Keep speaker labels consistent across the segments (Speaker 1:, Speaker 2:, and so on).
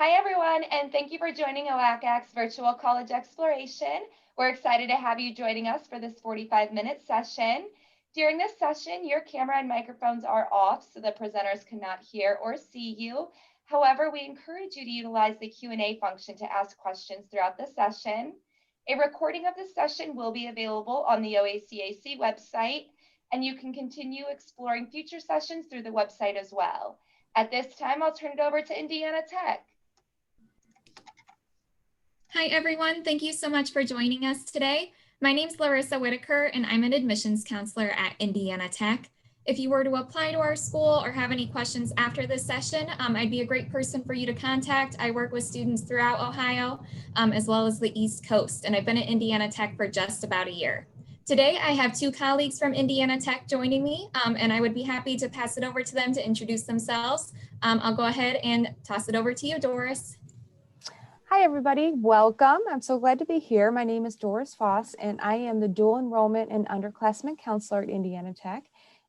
Speaker 1: Hi, everyone, and thank you for joining OACAC's Virtual College Exploration. We're excited to have you joining us for this 45-minute session. During this session, your camera and microphones are off, so the presenters cannot hear or see you. However, we encourage you to utilize the Q&A function to ask questions throughout the session. A recording of this session will be available on the OACAC website, and you can continue exploring future sessions through the website as well. At this time, I'll turn it over to Indiana Tech.
Speaker 2: Hi, everyone. Thank you so much for joining us today. My name is Larissa Whitaker, and I'm an admissions counselor at Indiana Tech. If you were to apply to our school or have any questions after this session, I'd be a great person for you to contact. I work with students throughout Ohio, as well as the East Coast, and I've been at Indiana Tech for just about a year. Today, I have two colleagues from Indiana Tech joining me, and I would be happy to pass it over to them to introduce themselves. I'll go ahead and toss it over to you, Doris.
Speaker 3: Hi, everybody. Welcome. I'm so glad to be here. My name is Doris Foss, and I am the dual enrollment and underclassmen counselor at Indiana Tech.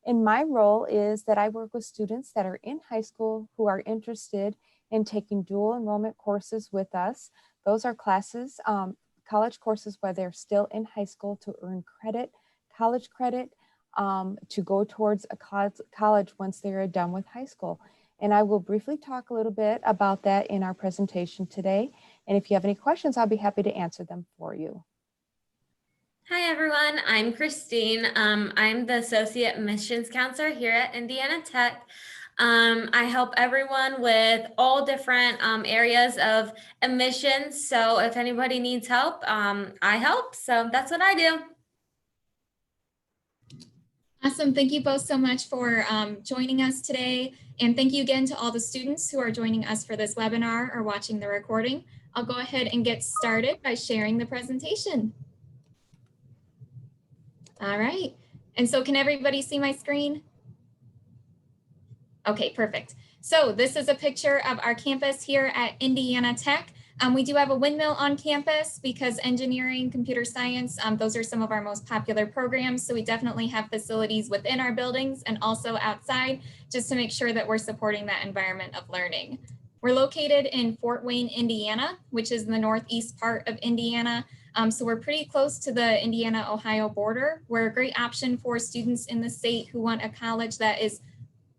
Speaker 3: And my role is that I work with students that are in high school who are interested in taking dual enrollment courses with us. Those are classes, college courses where they're still in high school to earn credit, college credit, to go towards a college once they're done with high school. And I will briefly talk a little bit about that in our presentation today. And if you have any questions, I'll be happy to answer them for you.
Speaker 4: Hi, everyone. I'm Christine. I'm the Associate Admissions Counselor here at Indiana Tech. I help everyone with all different areas of admissions. So if anybody needs help, I help. So that's what I do.
Speaker 2: Awesome. Thank you both so much for joining us today. And thank you again to all the students who are joining us for this webinar or watching the recording. I'll go ahead and get started by sharing the presentation. All right. And so can everybody see my screen? Okay, perfect. So this is a picture of our campus here at Indiana Tech. We do have a windmill on campus because engineering, computer science, those are some of our most popular programs. So we definitely have facilities within our buildings and also outside just to make sure that we're supporting that environment of learning. We're located in Fort Wayne, Indiana, which is in the northeast part of Indiana. So we're pretty close to the Indiana-Ohio border. We're a great option for students in the state who want a college that is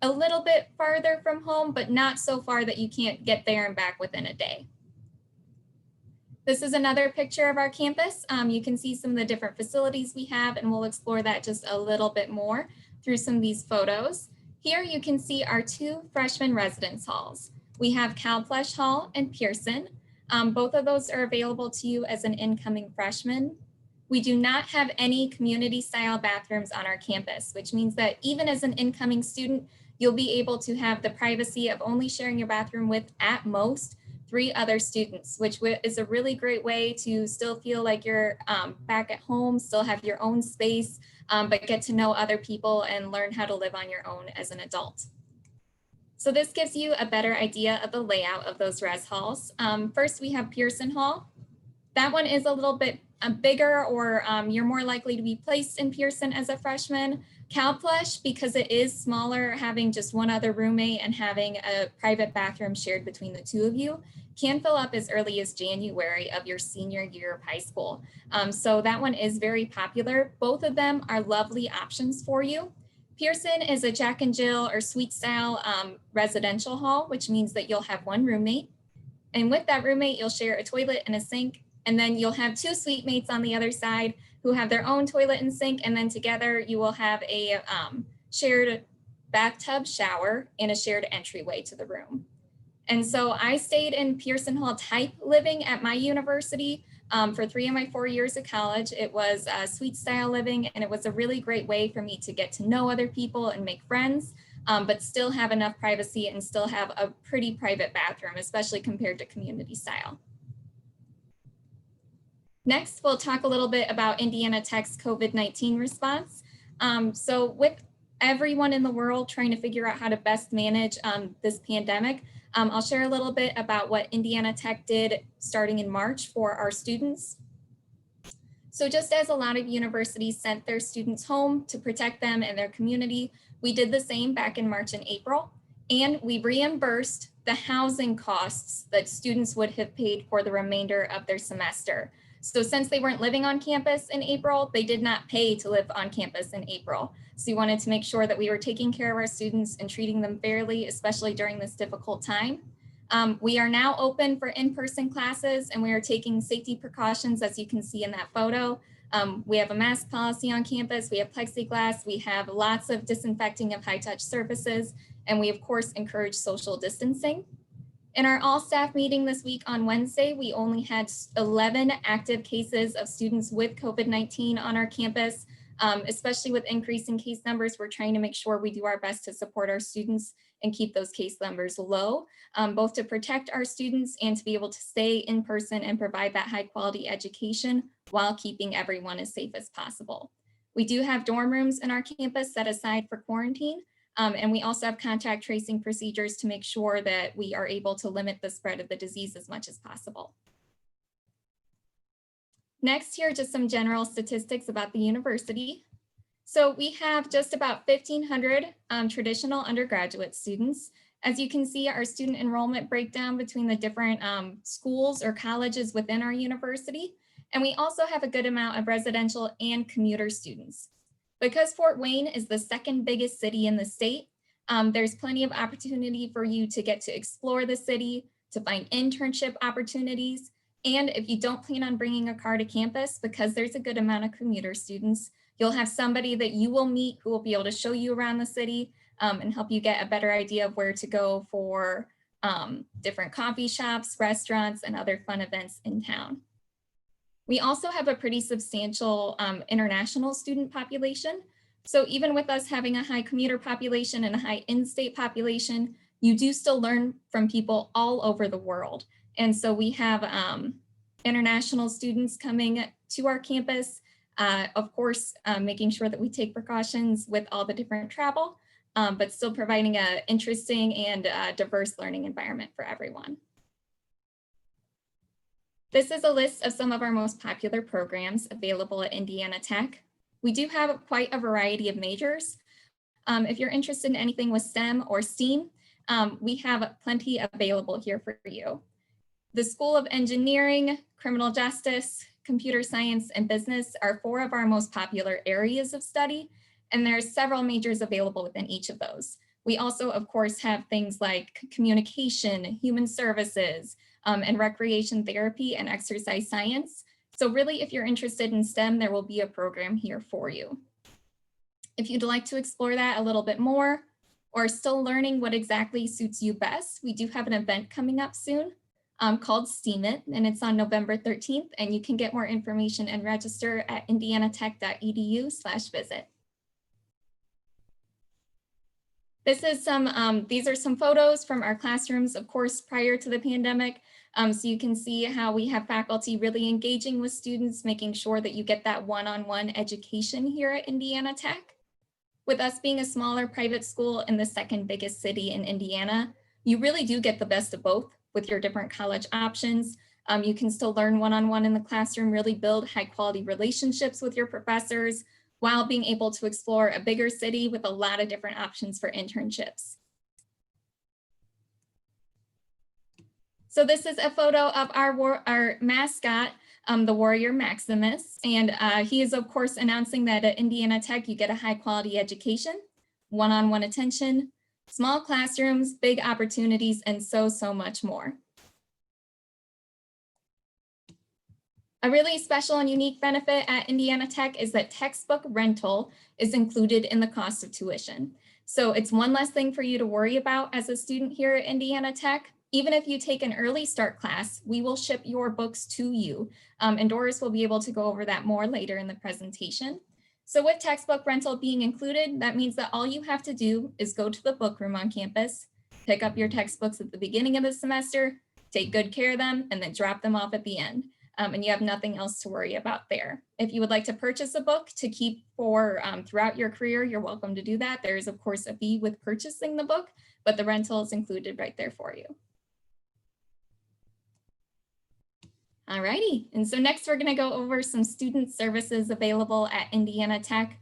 Speaker 2: a little bit farther from home, but not so far that you can't get there and back within a day. This is another picture of our campus. You can see some of the different facilities we have, and we'll explore that just a little bit more through some of these photos. Here you can see our two freshman residence halls. We have Calflesh Hall and Pearson. Both of those are available to you as an incoming freshman. We do not have any community style bathrooms on our campus, which means that even as an incoming student, you'll be able to have the privacy of only sharing your bathroom with, at most, 3 other students, which is a really great way to still feel like you're back at home, still have your own space, but get to know other people and learn how to live on your own as an adult. So this gives you a better idea of the layout of those res halls. First, we have Pearson Hall. That one is a little bit bigger, or you're more likely to be placed in Pearson as a freshman. Calflesh, because it is smaller, having just one other roommate and having a private bathroom shared between the two of you, can fill up as early as January of your senior year of high school. So that one is very popular. Both of them are lovely options for you. Pearson is a Jack and Jill or suite style residential hall, which means that you'll have one roommate. And with that roommate, you'll share a toilet and a sink. And then you'll have 2 suite mates on the other side who have their own toilet and sink. And then together you will have a shared bathtub, shower, and a shared entryway to the room. And so I stayed in Pearson Hall type living at my university for 3 of my 4 years of college. It was suite style living, and it was a really great way for me to get to know other people and make friends, but still have enough privacy and still have a pretty private bathroom, especially compared to community style. Next, we'll talk a little bit about Indiana Tech's COVID-19 response. So with everyone in the world trying to figure out how to best manage this pandemic, I'll share a little bit about what Indiana Tech did starting in March for our students. So just as a lot of universities sent their students home to protect them and their community, we did the same back in March and April. And we reimbursed the housing costs that students would have paid for the remainder of their semester. So since they weren't living on campus in April, they did not pay to live on campus in April. So we wanted to make sure that we were taking care of our students and treating them fairly, especially during this difficult time. We are now open for in-person classes, and we are taking safety precautions, as you can see in that photo. We have a mask policy on campus, we have plexiglass, we have lots of disinfecting of high-touch surfaces, and we of course encourage social distancing. In our all staff meeting this week on Wednesday, we only had 11 active cases of students with COVID-19 on our campus. Especially with increasing case numbers, we're trying to make sure we do our best to support our students and keep those case numbers low, both to protect our students and to be able to stay in person and provide that high quality education while keeping everyone as safe as possible. We do have dorm rooms in our campus set aside for quarantine, and we also have contact tracing procedures to make sure that we are able to limit the spread of the disease as much as possible. Next, here are just some general statistics about the university. So we have just about 1,500 traditional undergraduate students. As you can see, our student enrollment breakdown between the different schools or colleges within our university. And we also have a good amount of residential and commuter students. Because Fort Wayne is the second biggest city in the state, there's plenty of opportunity for you to get to explore the city, to find internship opportunities. And if you don't plan on bringing a car to campus, because there's a good amount of commuter students, you'll have somebody that you will meet who will be able to show you around the city and help you get a better idea of where to go for different coffee shops, restaurants, and other fun events in town. We also have a pretty substantial international student population. So even with us having a high commuter population and a high in-state population, you do still learn from people all over the world. And so we have international students coming to our campus, of course, making sure that we take precautions with all the different travel, but still providing an interesting and diverse learning environment for everyone. This is a list of some of our most popular programs available at Indiana Tech. We do have quite a variety of majors. If you're interested in anything with STEM or STEAM, we have plenty available here for you. The School of Engineering, Criminal Justice, Computer Science, and Business are 4 of our most popular areas of study, and there are several majors available within each of those. We also, of course, have things like communication, human services, and recreation therapy and exercise science. So really, if you're interested in STEM, there will be a program here for you. If you'd like to explore that a little bit more, or still learning what exactly suits you best, we do have an event coming up soon called STEAM It, and it's on November 13th, and you can get more information and register at indianatech.edu/visit. These are some photos from our classrooms, of course, prior to the pandemic. So you can see how we have faculty really engaging with students, making sure that you get that one-on-one education here at Indiana Tech. With us being a smaller private school in the second biggest city in Indiana, you really do get the best of both with your different college options. You can still learn one-on-one in the classroom, really build high quality relationships with your professors while being able to explore a bigger city with a lot of different options for internships. So this is a photo of our mascot, the Warrior Maximus. And he is, of course, announcing that at Indiana Tech, you get a high quality education, one-on-one attention, small classrooms, big opportunities, and so much more. A really special and unique benefit at Indiana Tech is that textbook rental is included in the cost of tuition. So it's one less thing for you to worry about as a student here at Indiana Tech. Even if you take an early start class, we will ship your books to you. And Doris will be able to go over that more later in the presentation. So with textbook rental being included, that means that all you have to do is go to the book room on campus, pick up your textbooks at the beginning of the semester, take good care of them, and then drop them off at the end. And you have nothing else to worry about there. If you would like to purchase a book to keep for throughout your career, you're welcome to do that. There is, of course, a fee with purchasing the book, but the rental is included right there for you. All righty, and so next we're gonna go over some student services available at Indiana Tech.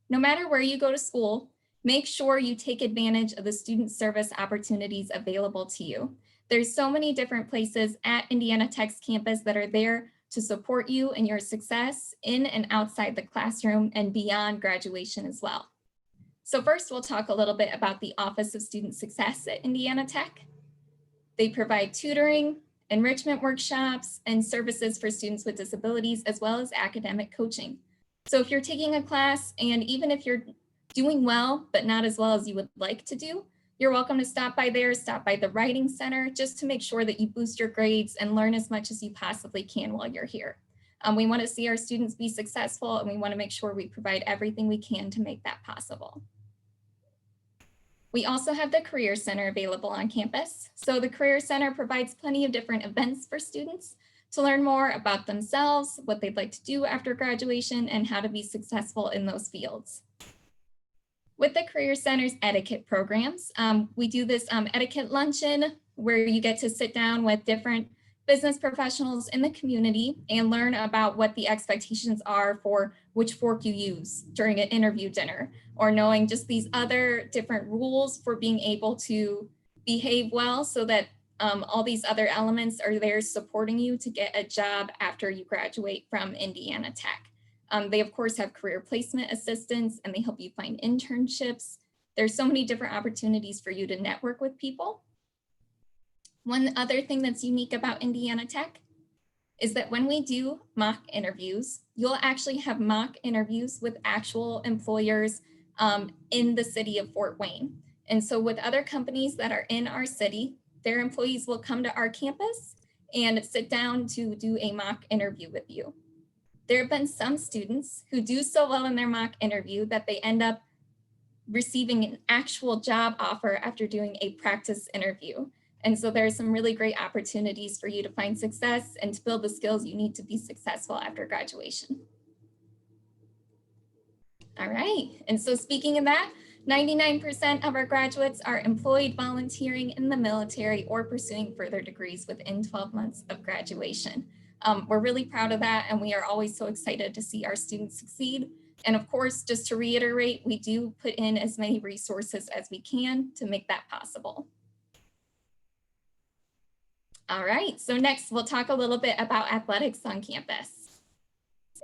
Speaker 2: No matter where you go to school, make sure you take advantage of the student service opportunities available to you. There's so many different places at Indiana Tech's campus that are there to support you and your success in and outside the classroom and beyond graduation as well. So first, we'll talk a little bit about the Office of Student Success at Indiana Tech. They provide tutoring, enrichment workshops, and services for students with disabilities, as well as academic coaching. So if you're taking a class, and even if you're doing well, but not as well as you would like to do, you're welcome to stop by there, stop by the Writing Center, just to make sure that you boost your grades and learn as much as you possibly can while you're here. We want to see our students be successful, and we want to make sure we provide everything we can to make that possible. We also have the Career Center available on campus. So the Career Center provides plenty of different events for students to learn more about themselves, what they'd like to do after graduation, and how to be successful in those fields. With the Career Center's etiquette programs, we do this etiquette luncheon where you get to sit down with different business professionals in the community and learn about what the expectations are for which fork you use during an interview dinner, or knowing just these other different rules for being able to behave well so that all these other elements are there supporting you to get a job after you graduate from Indiana Tech. They of course have career placement assistance, and they help you find internships. There's so many different opportunities for you to network with people. One other thing that's unique about Indiana Tech is that when we do mock interviews, you'll actually have mock interviews with actual employers in the city of Fort Wayne. And so with other companies that are in our city, their employees will come to our campus and sit down to do a mock interview with you. There have been some students who do so well in their mock interview that they end up receiving an actual job offer after doing a practice interview. And so there's some really great opportunities for you to find success and to build the skills you need to be successful after graduation. All right, and so speaking of that, 99% of our graduates are employed, volunteering in the military, or pursuing further degrees within 12 months of graduation. We're really proud of that, and we are always so excited to see our students succeed. And of course, just to reiterate, we do put in as many resources as we can to make that possible. All right, so next we'll talk a little bit about athletics on campus.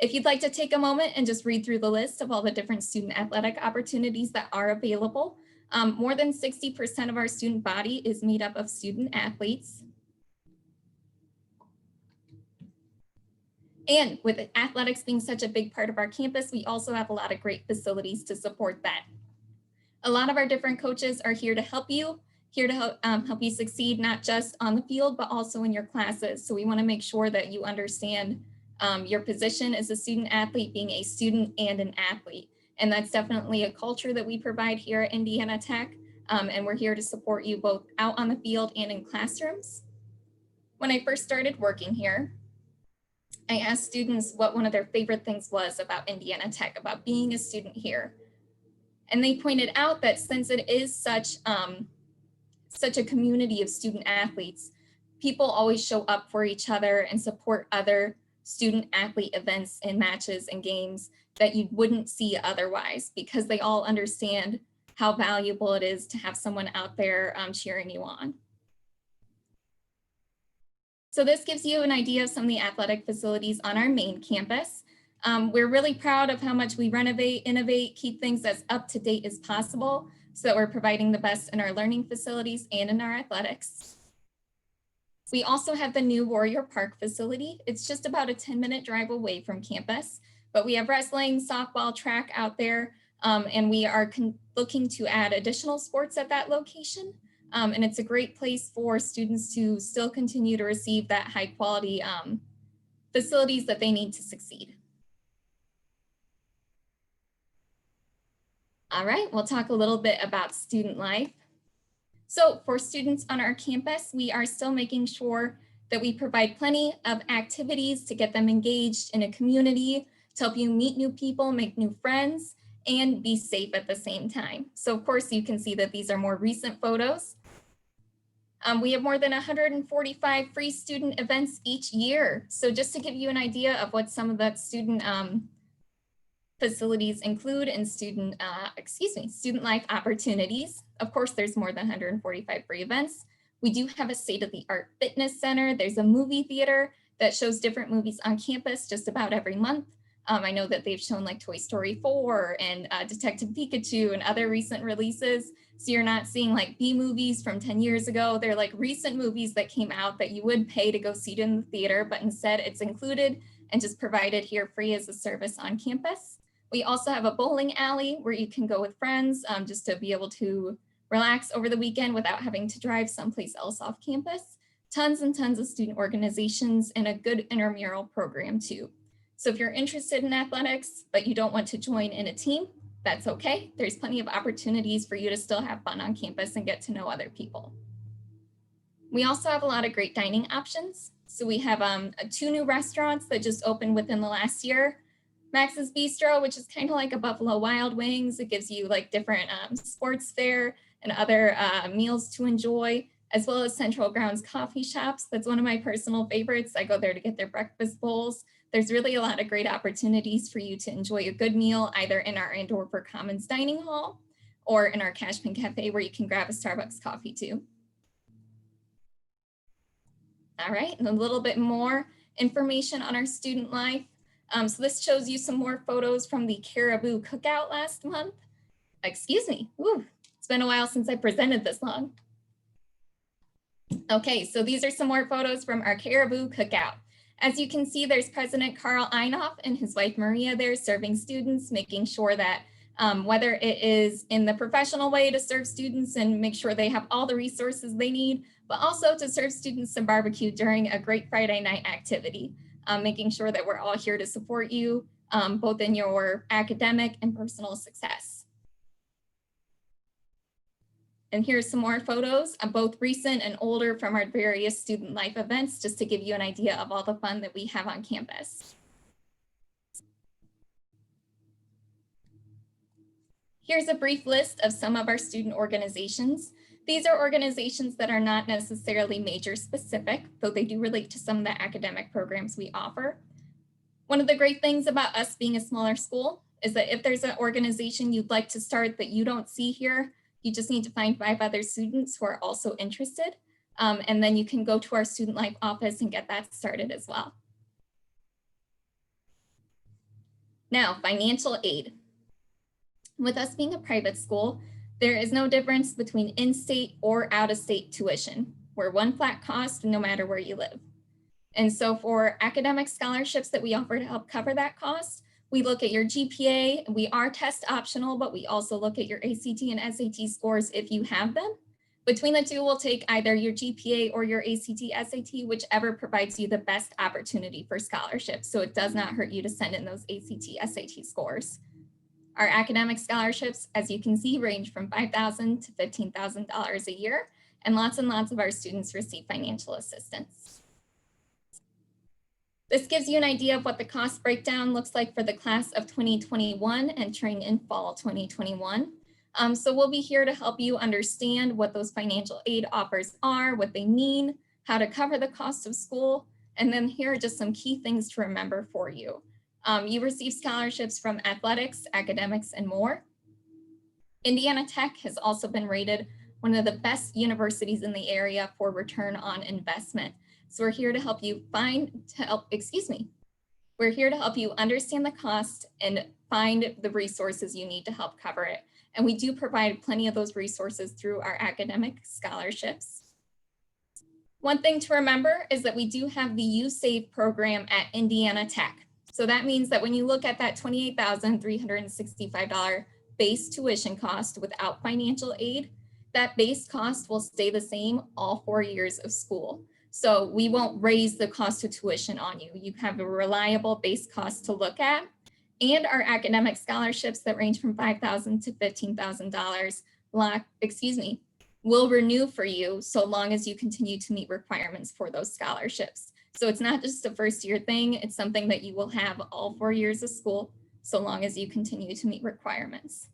Speaker 2: If you'd like to take a moment and just read through the list of all the different student athletic opportunities that are available, more than 60% of our student body is made up of student athletes. And with athletics being such a big part of our campus, we also have a lot of great facilities to support that. A lot of our different coaches are here to help you, help you succeed, not just on the field, but also in your classes. So we want to make sure that you understand your position as a student athlete, being a student and an athlete. And that's definitely a culture that we provide here at Indiana Tech. And we're here to support you both out on the field and in classrooms. When I first started working here, I asked students what one of their favorite things was about Indiana Tech, about being a student here. And they pointed out that since it is such a community of student athletes, people always show up for each other and support other student athlete events and matches and games that you wouldn't see otherwise, because they all understand how valuable it is to have someone out there cheering you on. So this gives you an idea of some of the athletic facilities on our main campus. We're really proud of how much we renovate, innovate, keep things as up to date as possible, so that we're providing the best in our learning facilities and in our athletics. We also have the new Warrior Park facility. It's just about a 10-minute drive away from campus, but we have wrestling, softball, track out there, and we are looking to add additional sports at that location. And it's a great place for students to still continue to receive that high quality facilities that they need to succeed. All right, we'll talk a little bit about student life. So for students on our campus, we are still making sure that we provide plenty of activities to get them engaged in a community, to help you meet new people, make new friends, and be safe at the same time. So of course, you can see that these are more recent photos. We have more than 145 free student events each year. So just to give you an idea of what some of that student facilities include in student life opportunities. Of course, there's more than 145 free events. We do have a state-of-the-art fitness center. There's a movie theater that shows different movies on campus just about every month. I know that they've shown like Toy Story 4 and Detective Pikachu and other recent releases. So you're not seeing like B movies from 10 years ago. They're like recent movies that came out that you would pay to go see it in the theater, but instead it's included and just provided here free as a service on campus. We also have a bowling alley where you can go with friends just to be able to relax over the weekend without having to drive someplace else off campus. Tons and tons of student organizations and a good intramural program too. So if you're interested in athletics, but you don't want to join in a team, that's okay. There's plenty of opportunities for you to still have fun on campus and get to know other people. We also have a lot of great dining options. So we have 2 new restaurants that just opened within the last year. Max's Bistro, which is kind of like a Buffalo Wild Wings. It gives you like different sports fare and other meals to enjoy, as well as Central Grounds coffee shops. That's one of my personal favorites. I go there to get their breakfast bowls. There's really a lot of great opportunities for you to enjoy a good meal, either in our Andover Commons dining hall or in our Cashman Cafe, where you can grab a Starbucks coffee too. All right, and a little bit more information on our student life. So this shows you some more photos from the Caribou Cookout last month. Excuse me, ooh, it's been a while since I presented this long. Okay, so these are some more photos from our Caribou Cookout. As you can see, there's President Carl Einoff and his wife Maria there serving students, making sure that whether it is in the professional way to serve students and make sure they have all the resources they need, but also to serve students some barbecue during a great Friday night activity, making sure that we're all here to support you, both in your academic and personal success. And here's some more photos, both recent and older, from our various student life events, just to give you an idea of all the fun that we have on campus. Here's a brief list of some of our student organizations. These are organizations that are not necessarily major specific, though they do relate to some of the academic programs we offer. One of the great things about us being a smaller school is that if there's an organization you'd like to start that you don't see here, you just need to find 5 other students who are also interested. And then you can go to our student life office and get that started as well. Now, financial aid. With us being a private school, there is no difference between in-state or out-of-state tuition. We're one flat cost no matter where you live. And so for academic scholarships that we offer to help cover that cost, we look at your GPA. We are test optional, but we also look at your ACT and SAT scores if you have them. Between the two, we'll take either your GPA or your ACT, SAT, whichever provides you the best opportunity for scholarships. So it does not hurt you to send in those ACT, SAT scores. Our academic scholarships, as you can see, range from $5,000 to $15,000 a year, and lots of our students receive financial assistance. This gives you an idea of what the cost breakdown looks like for the class of 2021 entering in fall 2021. So we'll be here to help you understand what those financial aid offers are, what they mean, how to cover the cost of school, and then here are just some key things to remember for you. You receive scholarships from athletics, academics, and more. Indiana Tech has also been rated one of the best universities in the area for return on investment. So we're here to help you We're here to help you understand the cost and find the resources you need to help cover it. And we do provide plenty of those resources through our academic scholarships. One thing to remember is that we do have the U-Save program at Indiana Tech. So that means that when you look at that $28,365 base tuition cost without financial aid, that base cost will stay the same all 4 years of school. So we won't raise the cost of tuition on you. You have a reliable base cost to look at, and our academic scholarships that range from $5,000 to $15,000 will renew for you so long as you continue to meet requirements for those scholarships. So it's not just a first year thing, it's something that you will have all 4 years of school so long as you continue to meet requirements.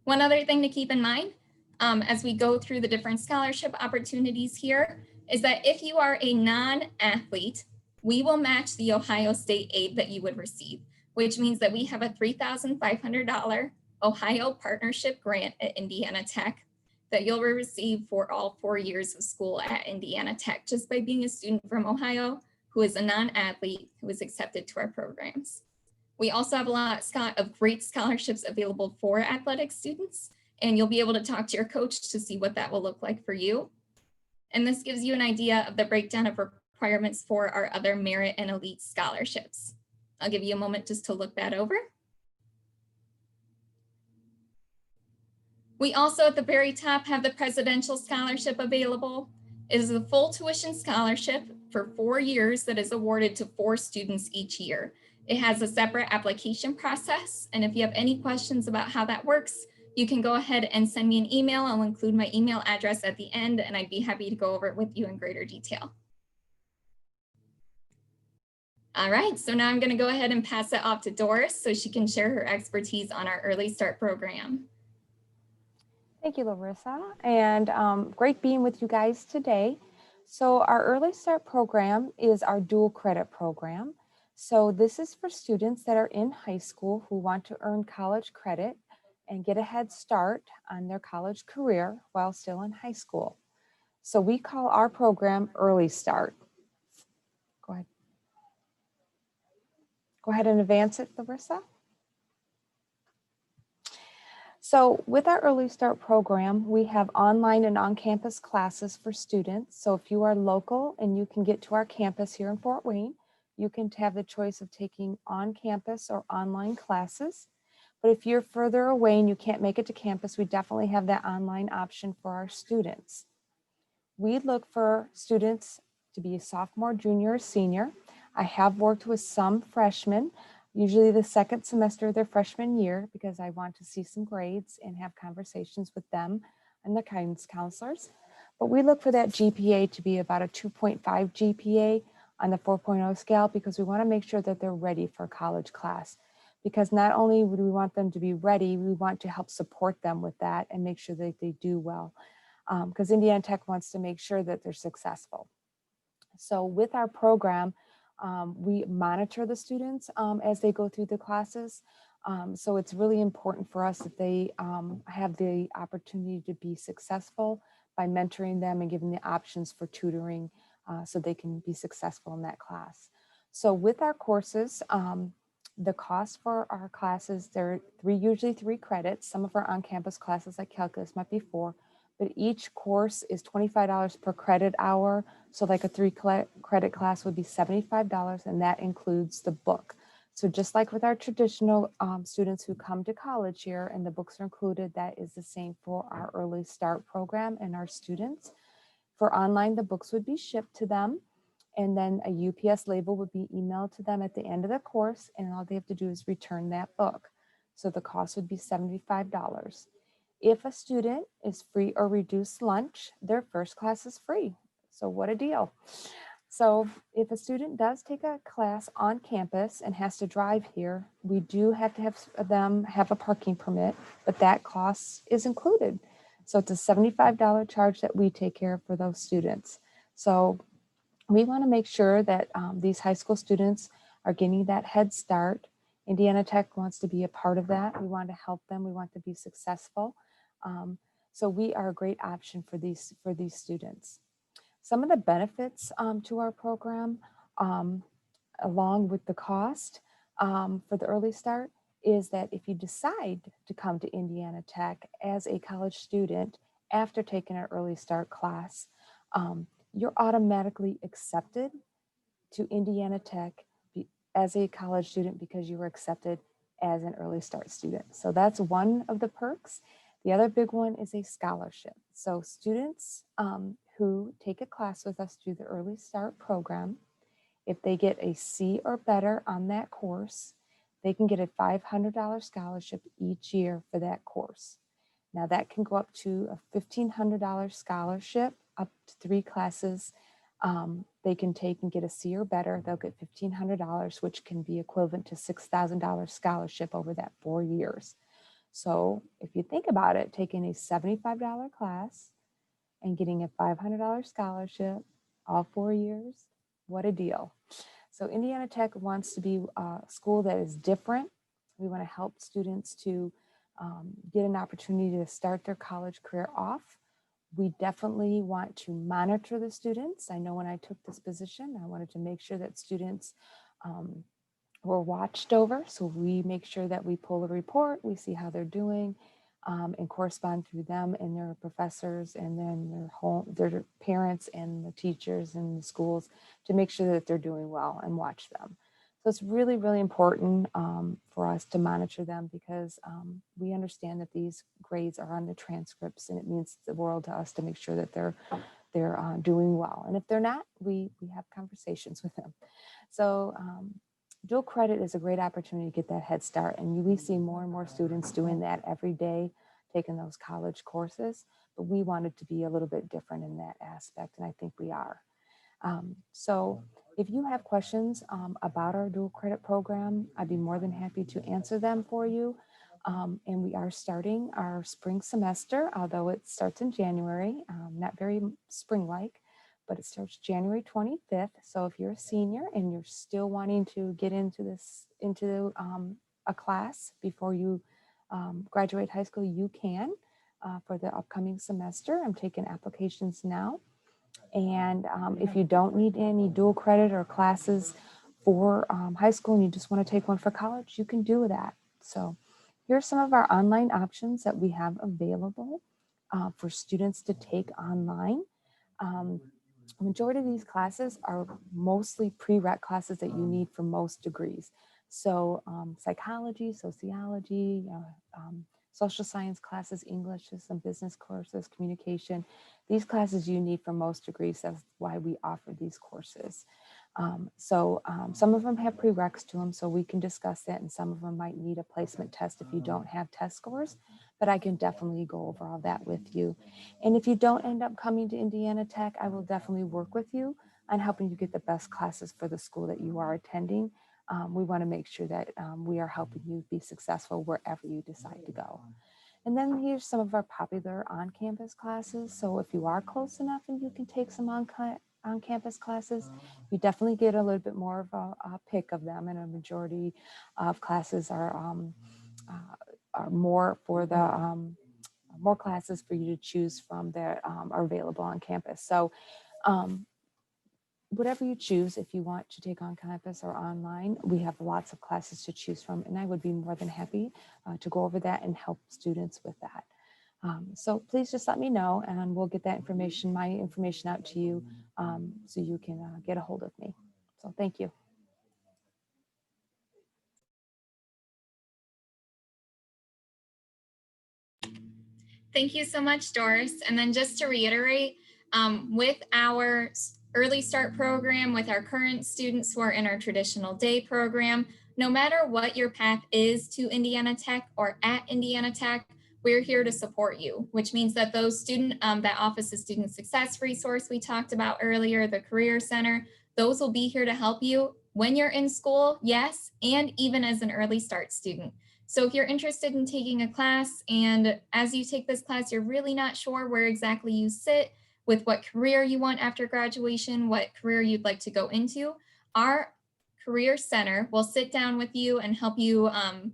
Speaker 2: One other thing to keep in mind as we go through the different scholarship opportunities here is that if you are a non-athlete, we will match the Ohio State aid that you would receive. which means that we have a $3,500 Ohio partnership grant at Indiana Tech that you'll receive for all 4 years of school at Indiana Tech just by being a student from Ohio who is a non-athlete who is accepted to our programs. We also have a lot of great scholarships available for athletic students, and you'll be able to talk to your coach to see what that will look like for you. And this gives you an idea of the breakdown of requirements for our other merit and elite scholarships. I'll give you a moment just to look that over. We also at the very top have the Presidential Scholarship available. It is a full tuition scholarship for 4 years that is awarded to 4 students each year. It has a separate application process, and if you have any questions about how that works, you can go ahead and send me an email. I'll include my email address at the end, and I'd be happy to go over it with you in greater detail. All right, so now I'm going to go ahead and pass it off to Doris so she can share her expertise on our Early Start program.
Speaker 3: Thank you, Larissa, and great being with you guys today. So our Early Start program is our dual credit program. So this is for students that are in high school who want to earn college credit and get a head start on their college career while still in high school. So we call our program Early Start. Go ahead. Go ahead and advance it, Larissa. So with our Early Start program, we have online and on-campus classes for students. So if you are local and you can get to our campus here in Fort Wayne, you can have the choice of taking on-campus or online classes. But if you're further away and you can't make it to campus, we definitely have that online option for our students. We look for students to be a sophomore, junior, or senior. I have worked with some freshmen, usually the second semester of their freshman year, because I want to see some grades and have conversations with them and the guidance counselors. But we look for that GPA to be about a 2.5 GPA on the 4.0 scale, because we want to make sure that they're ready for a college class. Because not only would we want them to be ready, we want to help support them with that and make sure that they do well. Because Indiana Tech wants to make sure that they're successful. So with our program, we monitor the students as they go through the classes. So it's really important for us that they have the opportunity to be successful by mentoring them and giving the options for tutoring so they can be successful in that class. So with our courses, the cost for our classes, they're usually 3 credits. Some of our on-campus classes like calculus might be 4, but each course is $25 per credit hour. So like a 3 credit class would be $75, and that includes the book. So just like with our traditional students who come to college here and the books are included, that is the same for our Early Start program and our students. For online, the books would be shipped to them, and then a UPS label would be emailed to them at the end of the course, and all they have to do is return that book. So the cost would be $75. If a student is free or reduced lunch, their first class is free. So what a deal. So if a student does take a class on campus and has to drive here, we do have to have them have a parking permit, but that cost is included. So it's a $75 charge that we take care of for those students. So we want to make sure that these high school students are getting that head start. Indiana Tech wants to be a part of that. We want to help them. We want to be successful. So we are a great option for these students. Some of the benefits to our program, along with the cost for the Early Start, is that if you decide to come to Indiana Tech as a college student after taking an Early Start class, you're automatically accepted to Indiana Tech as a college student because you were accepted as an Early Start student. So that's one of the perks. The other big one is a scholarship. So students who take a class with us through the Early Start program, if they get a C or better on that course, they can get a $500 scholarship each year for that course. Now that can go up to a $1,500 scholarship, up to 3 classes they can take and get a C or better. They'll get $1,500, which can be equivalent to $6,000 scholarship over that 4 years. So if you think about it, taking a $75 class and getting a $500 scholarship all 4 years, what a deal. So Indiana Tech wants to be a school that is different. We want to help students to get an opportunity to start their college career off. We definitely want to monitor the students. I know when I took this position, I wanted to make sure that students were watched over. So we make sure that we pull a report, we see how they're doing, and correspond through them and their professors and then their parents and the teachers and the schools to make sure that they're doing well and watch them. So it's really, really important for us to monitor them because we understand that these grades are on the transcripts and it means the world to us to make sure that they're doing well. And if they're not, we have conversations with them. So dual credit is a great opportunity to get that head start. And we see more and more students doing that every day, taking those college courses, but we wanted to be a little bit different in that aspect. And I think we are. So if you have questions about our dual credit program, I'd be more than happy to answer them for you. And we are starting our spring semester, although it starts in January, not very spring-like, but it starts January 25th. So if you're a senior and you're still wanting to get into a class before you graduate high school, you can for the upcoming semester. I'm taking applications now. And if you don't need any dual credit or classes for high school and you just want to take one for college, you can do that. So here's some of our online options that we have available for students to take online. A majority of these classes are mostly prereq classes that you need for most degrees. So psychology, sociology, social science classes, English, some business courses, communication. These classes you need for most degrees. That's why we offer these courses. Some of them have prereqs to them, so we can discuss that, and some of them might need a placement test if you don't have test scores, but I can definitely go over all that with you. And if you don't end up coming to Indiana Tech, I will definitely work with you on helping you get the best classes for the school that you are attending. We want to make sure that we are helping you be successful wherever you decide to go. And then here's some of our popular on-campus classes. So if you are close enough and you can take some on-campus classes, you definitely get a little bit more of a pick of them, and a majority of classes are more for the more classes for you to choose from that are available on campus. So whatever you choose, if you want to take on campus or online, we have lots of classes to choose from, and I would be more than happy to go over that and help students with that. So please just let me know and we'll get that information, my information out to you so you can get a hold of me. So thank you.
Speaker 2: Thank you so much, Doris. And then just to reiterate, with our early start program, with our current students who are in our traditional day program, no matter what your path is to Indiana Tech or at Indiana Tech, we're here to support you, which means that those that Office of Student Success resource we talked about earlier, the Career Center, those will be here to help you when you're in school, yes, and even as an early start student. So if you're interested in taking a class and as you take this class, you're really not sure where exactly you sit with what career you want after graduation, what career you'd like to go into, our Career Center will sit down with you and help you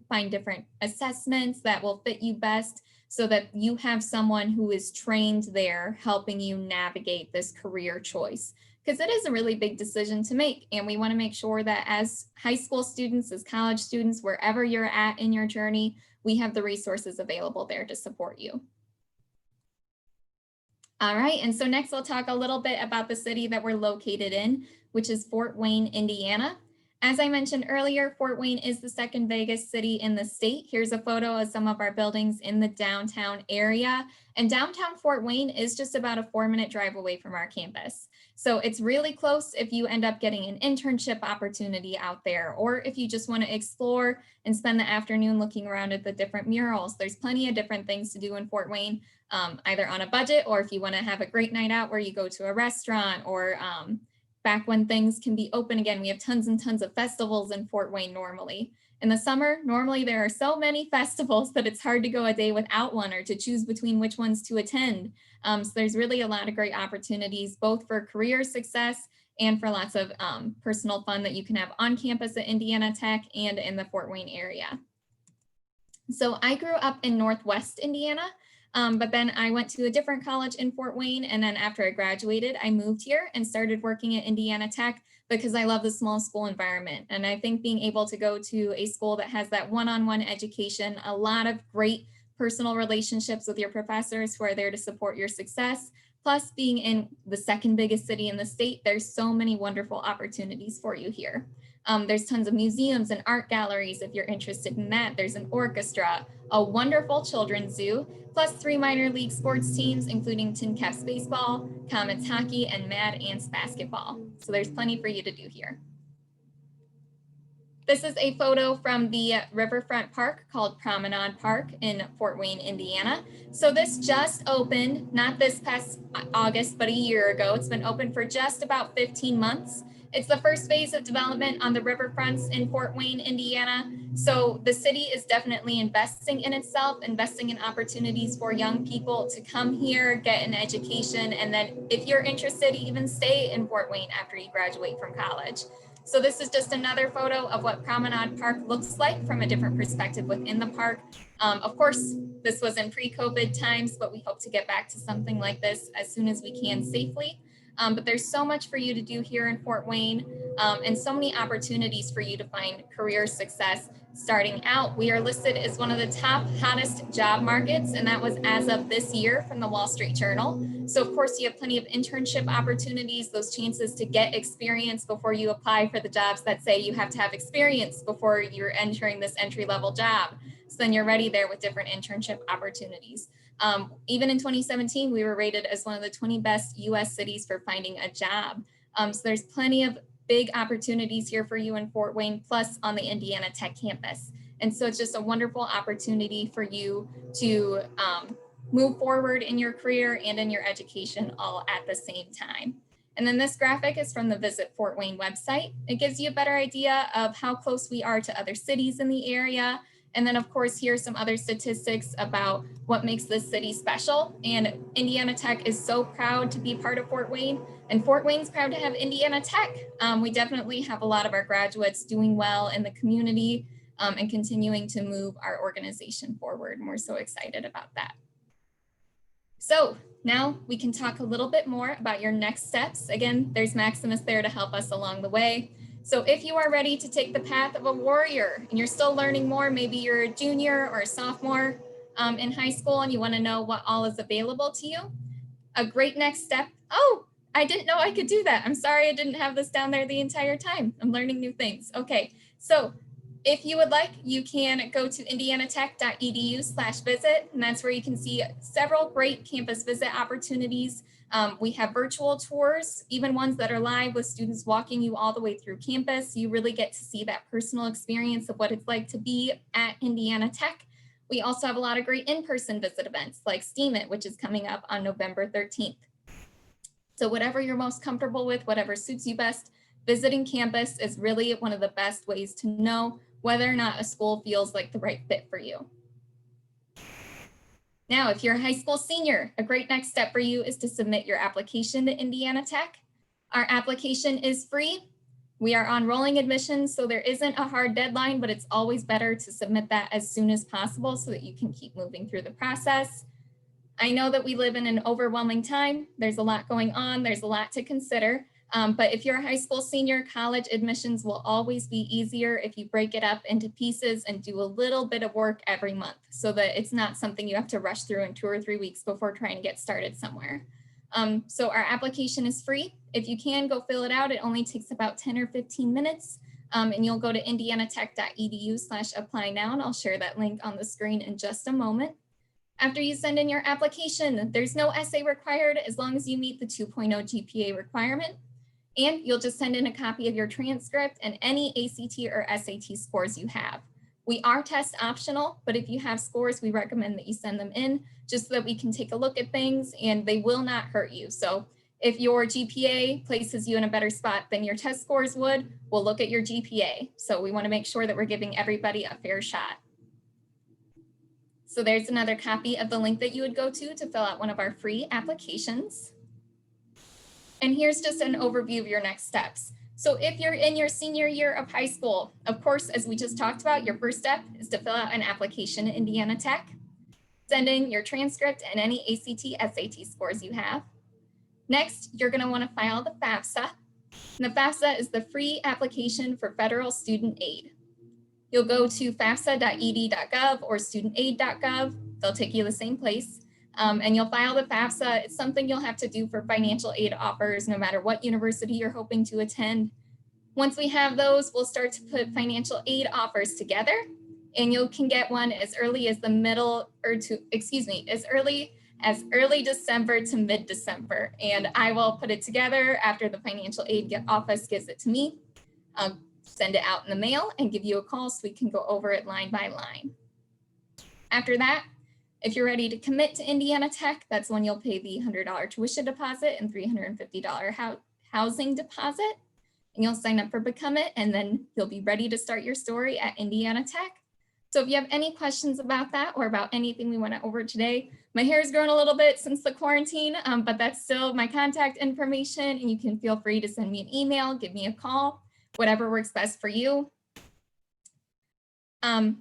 Speaker 2: find different assessments that will fit you best so that you have someone who is trained there helping you navigate this career choice. Because it is a really big decision to make. And we want to make sure that as high school students, as college students, wherever you're at in your journey, we have the resources available there to support you. All right, and so next we'll talk a little bit about the city that we're located in, which is Fort Wayne, Indiana. As I mentioned earlier, Fort Wayne is the second biggest city in the state. Here's a photo of some of our buildings in the downtown area. And downtown Fort Wayne is just about a 4-minute drive away from our campus. So it's really close if you end up getting an internship opportunity out there, or if you just want to explore and spend the afternoon looking around at the different murals. There's plenty of different things to do in Fort Wayne, either on a budget, or if you want to have a great night out where you go to a restaurant, or back when things can be open again. We have tons and tons of festivals in Fort Wayne normally. In the summer, normally there are so many festivals that it's hard to go a day without one or to choose between which ones to attend. So there's really a lot of great opportunities, both for career success and for lots of personal fun that you can have on campus at Indiana Tech and in the Fort Wayne area. So I grew up in Northwest Indiana, but then I went to a different college in Fort Wayne. And then after I graduated, I moved here and started working at Indiana Tech because I love the small school environment. And I think being able to go to a school that has that one-on-one education, a lot of great personal relationships with your professors who are there to support your success, plus being in the second biggest city in the state, there's so many wonderful opportunities for you here. There's tons of museums and art galleries if you're interested in that. There's an orchestra, a wonderful children's zoo, plus 3 minor league sports teams, including Tin Caps baseball, Comets hockey, and Mad Ants basketball. So there's plenty for you to do here. This is a photo from the riverfront park called Promenade Park in Fort Wayne, Indiana. So this just opened, not this past August, but a year ago. It's been open for just about 15 months. It's the first phase of development on the riverfronts in Fort Wayne, Indiana. So the city is definitely investing in itself, investing in opportunities for young people to come here, get an education, and then if you're interested, even stay in Fort Wayne after you graduate from college. So this is just another photo of what Promenade Park looks like from a different perspective within the park. Of course, this was in pre-COVID times, but we hope to get back to something like this as soon as we can safely. But there's so much for you to do here in Fort Wayne and so many opportunities for you to find career success. Starting out, we are listed as one of the top hottest job markets, and that was as of this year from the Wall Street Journal. So of course you have plenty of internship opportunities, those chances to get experience before you apply for the jobs that say you have to have experience before you're entering this entry-level job. So then you're ready there with different internship opportunities. Even in 2017, we were rated as one of the 20 best US cities for finding a job. So there's plenty of big opportunities here for you in Fort Wayne, plus on the Indiana Tech campus. And so it's just a wonderful opportunity for you to move forward in your career and in your education all at the same time. And then this graphic is from the Visit Fort Wayne website. It gives you a better idea of how close we are to other cities in the area. And then of course, here's some other statistics about what makes this city special. And Indiana Tech is so proud to be part of Fort Wayne, and Fort Wayne's proud to have Indiana Tech. We definitely have a lot of our graduates doing well in the community and continuing to move our organization forward. And we're so excited about that. So now we can talk a little bit more about your next steps. Again, there's Maximus there to help us along the way. So if you are ready to take the path of a warrior and you're still learning more, maybe you're a junior or a sophomore in high school and you want to know what all is available to you, a great next step. Oh, I didn't know I could do that. I'm sorry I didn't have this down there the entire time. I'm learning new things. Okay, so if you would like, you can go to indianatech.edu/visit, and that's where you can see several great campus visit opportunities. We have virtual tours, even ones that are live with students walking you all the way through campus. You really get to see that personal experience of what it's like to be at Indiana Tech. We also have a lot of great in-person visit events like STEAM It, which is coming up on November 13th. So whatever you're most comfortable with, whatever suits you best, visiting campus is really one of the best ways to know whether or not a school feels like the right fit for you. Now, if you're a high school senior, a great next step for you is to submit your application to Indiana Tech. Our application is free. We are on rolling admissions, so there isn't a hard deadline, but it's always better to submit that as soon as possible so that you can keep moving through the process. I know that we live in an overwhelming time. There's a lot going on. There's a lot to consider. But if you're a high school senior, college admissions will always be easier if you break it up into pieces and do a little bit of work every month so that it's not something you have to rush through in 2 or 3 weeks before trying to get started somewhere. So our application is free. If you can go fill it out, it only takes about 10 or 15 minutes. And you'll go to indianatech.edu/apply now, and I'll share that link on the screen in just a moment. After you send in your application, there's no essay required as long as you meet the 2.0 GPA requirement. And you'll just send in a copy of your transcript and any ACT or SAT scores you have. We are test optional, but if you have scores, we recommend that you send them in just so that we can take a look at things and they will not hurt you. So If your GPA places you in a better spot than your test scores would, we'll look at your GPA. So we want to make sure that we're giving everybody a fair shot. So there's another copy of the link that you would go to fill out one of our free applications. And here's just an overview of your next steps. So if you're in your senior year of high school, of course, as we just talked about, your first step is to fill out an application at Indiana Tech. Send in your transcript and any ACT, SAT scores you have. Next, you're going to want to file the FAFSA. And the FAFSA is the free application for federal student aid. You'll go to fafsa.ed.gov or studentaid.gov. They'll take you to the same place. And you'll file the FAFSA. It's something you'll have to do for financial aid offers, no matter what university you're hoping to attend. Once we have those, we'll start to put financial aid offers together. And you can get one as early as early December to mid-December. And I will put it together after the financial aid office gives it to me. I'll send it out in the mail and give you a call so we can go over it line by line. After that, if you're ready to commit to Indiana Tech, that's when you'll pay the $100 tuition deposit and $350 housing deposit. And you'll sign up for Become It, and then you'll be ready to start your story at Indiana Tech. So if you have any questions about that or about anything we went over today, my hair's grown a little bit since the quarantine, but that's still my contact information, and you can feel free to send me an email, give me a call, whatever works best for you.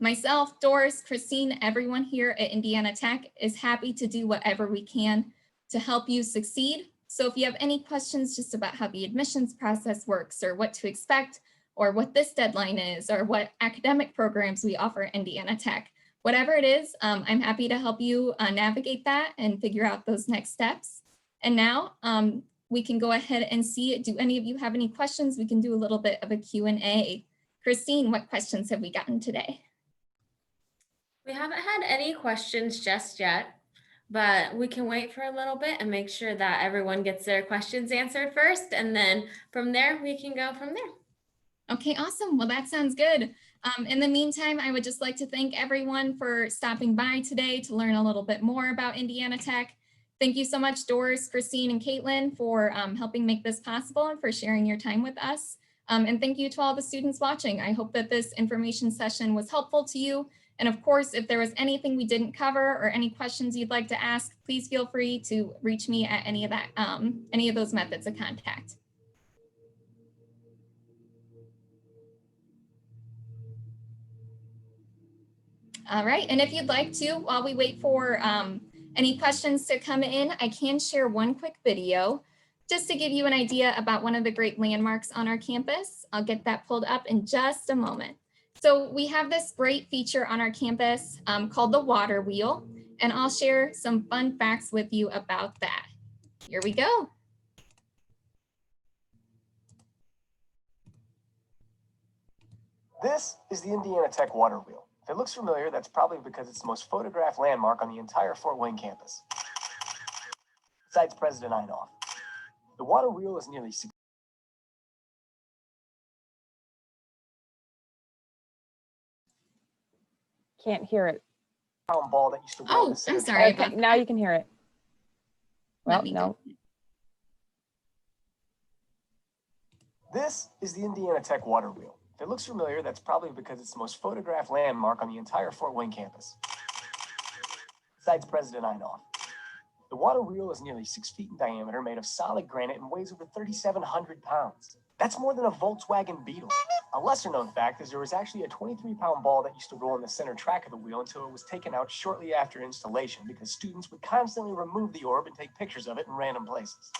Speaker 2: Myself, Doris, Christine, everyone here at Indiana Tech is happy to do whatever we can to help you succeed. So if you have any questions just about how the admissions process works or what to expect, or what this deadline is, or what academic programs we offer at Indiana Tech, whatever it is, I'm happy to help you navigate that and figure out those next steps. And now we can go ahead and see, do any of you have any questions? We can do a little bit of a Q&A. Christine, what questions have we gotten today?
Speaker 4: We haven't had any questions just yet, but we can wait for a little bit and make sure that everyone gets their questions answered first. And then from there, we can go from there.
Speaker 2: Okay, awesome. Well, that sounds good. In the meantime, I would just like to thank everyone for stopping by today to learn a little bit more about Indiana Tech. Thank you so much, Doris, Christine, and Caitlin for helping make this possible and for sharing your time with us. And thank you to all the students watching. I hope that this information session was helpful to you. And of course, if there was anything we didn't cover or any questions you'd like to ask, please feel free to reach me at any of those methods of contact. All right, and if you'd like to, while we wait for any questions to come in, I can share one quick video just to give you an idea about one of the great landmarks on our campus. I'll get that pulled up in just a moment. So we have this great feature on our campus called the water wheel, and I'll share some fun facts with you about that. Here we go.
Speaker 5: This is the Indiana Tech water wheel. If it looks familiar, that's probably because it's the most photographed landmark on the entire Fort Wayne campus, besides President Einoff. The water wheel is nearly 6.
Speaker 3: Can't hear it.
Speaker 5: Pound ball that used to roll in the center.
Speaker 2: I'm sorry.
Speaker 3: Okay, now you can hear it. Well, no.
Speaker 5: This is the Indiana Tech water wheel. If it looks familiar, that's probably because it's the most photographed landmark on the entire Fort Wayne campus, besides President Einoff. The water wheel is nearly 6 feet in diameter, made of solid granite, and weighs over 3,700 pounds. That's more than a Volkswagen Beetle. A lesser known fact is there was actually a 23-pound ball that used to roll in the center track of the wheel until it was taken out shortly after installation because students would constantly remove the orb and take pictures of it in random places.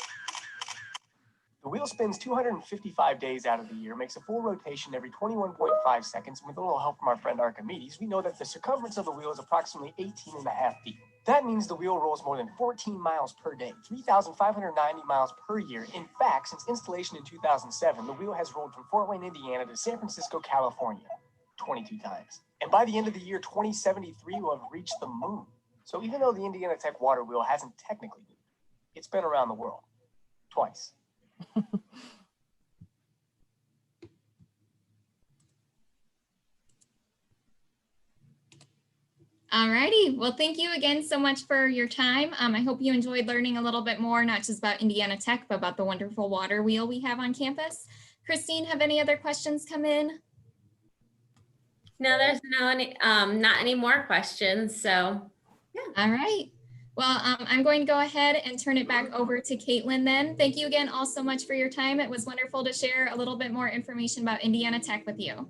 Speaker 5: The wheel spins 255 days out of the year, makes a full rotation every 21.5 seconds, and with a little help from our friend Archimedes, we know that the circumference of the wheel is approximately 18.5 feet. That means the wheel rolls more than 14 miles per day, 3,590 miles per year. In fact, since installation in 2007, the wheel has rolled from Fort Wayne, Indiana to San Francisco, California, 22 times. And by the end of the year 2073, we'll have reached the moon. So even though the Indiana Tech water wheel hasn't technically moved, it's been around the world, twice.
Speaker 2: All righty. Well, thank you again so much for your time. I hope you enjoyed learning a little bit more, not just about Indiana Tech, but about the wonderful water wheel we have on campus. Christine, have any other questions come in?
Speaker 4: No, there's not any more questions. So, yeah.
Speaker 2: All right. Well, I'm going to go ahead and turn it back over to Caitlin then. Thank you again all so much for your time. It was wonderful to share a little bit more information about Indiana Tech with you.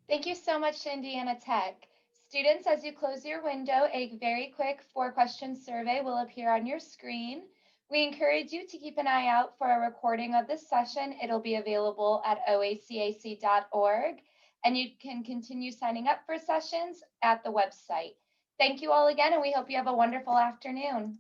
Speaker 1: Thank you so much to Indiana Tech. Students, as you close your window, a very quick 4-question survey will appear on your screen. We encourage you to keep an eye out for a recording of this session. It'll be available at oacac.org, and you can continue signing up for sessions at the website. Thank you all again, and we hope you have a wonderful afternoon.